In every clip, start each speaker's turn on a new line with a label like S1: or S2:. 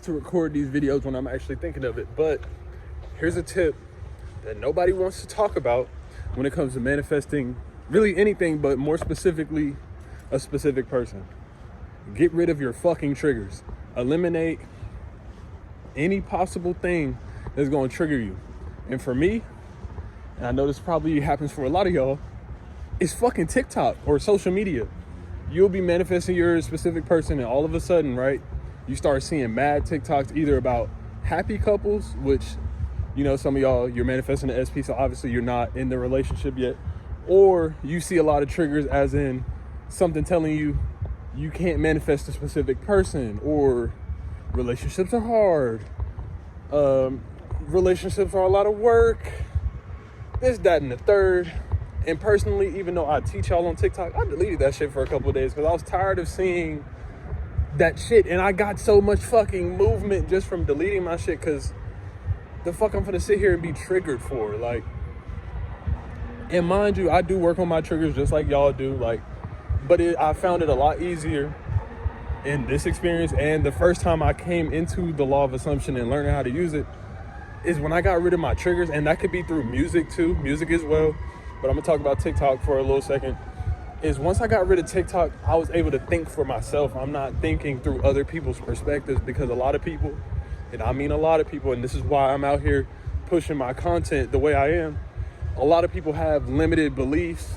S1: to record these videos when I'm actually thinking of it. But here's a tip that nobody wants to talk about when it comes to manifesting really anything, but more specifically, a specific person. Get rid of your fucking triggers. Eliminate any possible thing that's going to trigger you. And for me, and I know this probably happens for a lot of y'all, it's fucking TikTok or social media. You'll be manifesting your specific person, and all of a sudden, right, you start seeing mad TikToks either about happy couples, which, you know, some of y'all, you're manifesting the SP, so obviously you're not in the relationship yet. Or you see a lot of triggers as in something telling you you can't manifest a specific person, or relationships are hard, relationships are a lot of work, this, that, and the third. And personally, even though I teach y'all on TikTok, I deleted that shit for a couple of days because I was tired of seeing that shit. And I got so much fucking movement just from deleting my shit, because the fuck I'm gonna sit here and be triggered for, like. And mind you, I do work on my triggers just like y'all do, like, but I found it a lot easier in this experience. And the first time I came into the law of assumption and learning how to use it is when I got rid of my triggers. And that could be through music too, music as well. But I'm gonna talk about TikTok for a little second. Is once I got rid of TikTok, I was able to think for myself. I'm not thinking through other people's perspectives, because a lot of people, and I mean a lot of people, and this is why I'm out here pushing my content the way I am. A lot of people have limited beliefs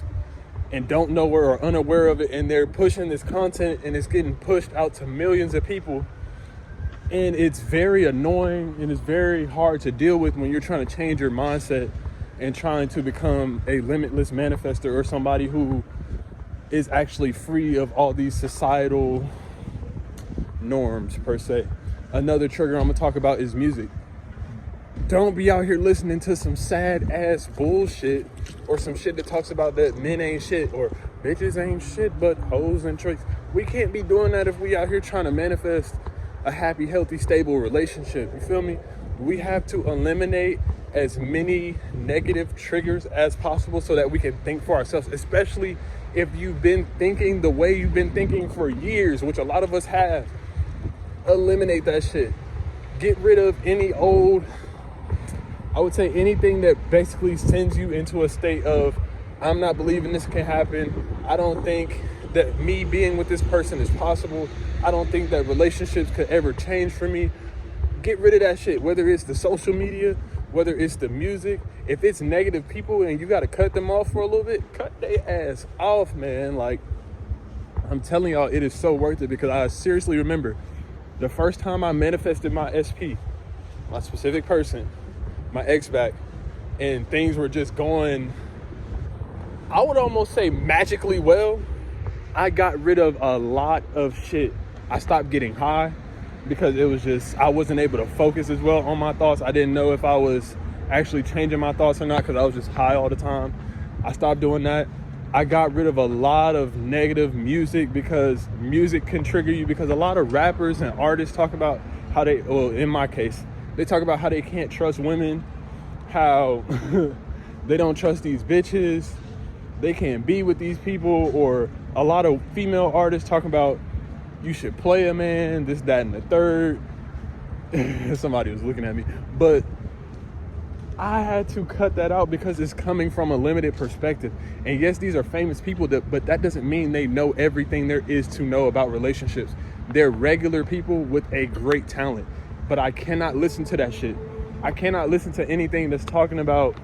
S1: and don't know or are unaware of it, and they're pushing this content and it's getting pushed out to millions of people. And it's very annoying and it's very hard to deal with when you're trying to change your mindset and trying to become a limitless manifester, or somebody who is actually free of all these societal norms per se. Another trigger I'm gonna talk about is music. Don't be out here listening to some sad ass bullshit, or some shit that talks about that men ain't shit, or bitches ain't shit but hoes and tricks. We can't be doing that if we out here trying to manifest a happy, healthy, stable relationship. You feel me? We have to eliminate as many negative triggers as possible so that we can think for ourselves, especially if you've been thinking the way you've been thinking for years, which a lot of us have. Eliminate that shit. Get rid of any old, I would say anything that basically sends you into a state of, I'm not believing this can happen. I don't think that me being with this person is possible. I don't think that relationships could ever change for me. Get rid of that shit, whether it's the social media, whether it's the music. If it's negative people and you got to cut them off for a little bit, cut their ass off, man. Like, I'm telling y'all, it is so worth it, because I seriously remember the first time I manifested my SP, my specific person, my ex back, and things were just going, I would almost say magically well. I got rid of a lot of shit. I stopped getting high because it was just, I wasn't able to focus as well on my thoughts. I didn't know if I was actually changing my thoughts or not, because I was just high all the time. I stopped doing that. I got rid of a lot of negative music, because music can trigger you, because a lot of rappers and artists talk about how they, well, in my case, they talk about how they can't trust women, how they don't trust these bitches, they can't be with these people. Or a lot of female artists talking about you should play a man, this, that, and the third. Somebody was looking at me. But I had to cut that out because it's coming from a limited perspective. And yes, these are famous people, but that doesn't mean they know everything there is to know about relationships. They're regular people with a great talent. But I cannot listen to that shit. I cannot listen to anything that's talking about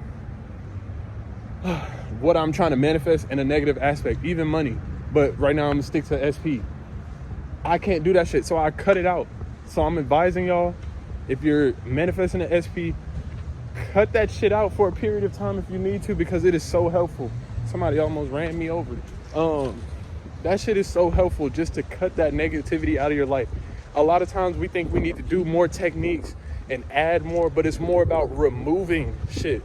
S1: what I'm trying to manifest in a negative aspect, even money. But right now I'm gonna stick to SP. I can't do that shit, so I cut it out. So I'm advising y'all, if you're manifesting an SP, cut that shit out for a period of time if you need to, because it is so helpful. Somebody almost ran me over. That shit is so helpful, just to cut that negativity out of your life. A lot of times we think we need to do more techniques and add more, but it's more about removing shit.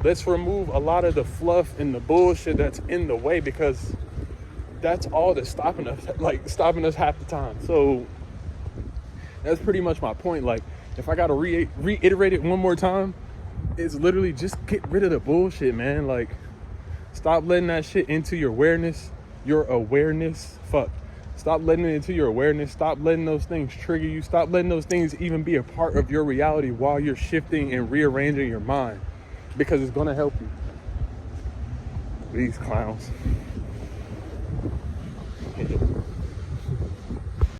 S1: Let's remove a lot of the fluff and the bullshit that's in the way, because that's all that's stopping us half the time. So that's pretty much my point. Like, if I gotta reiterate it one more time, it's literally just get rid of the bullshit, man. Like, stop letting that shit into your awareness. Stop letting it into your awareness. Stop letting those things trigger you. Stop letting those things even be a part of your reality while you're shifting and rearranging your mind, because it's going to help you. These clowns.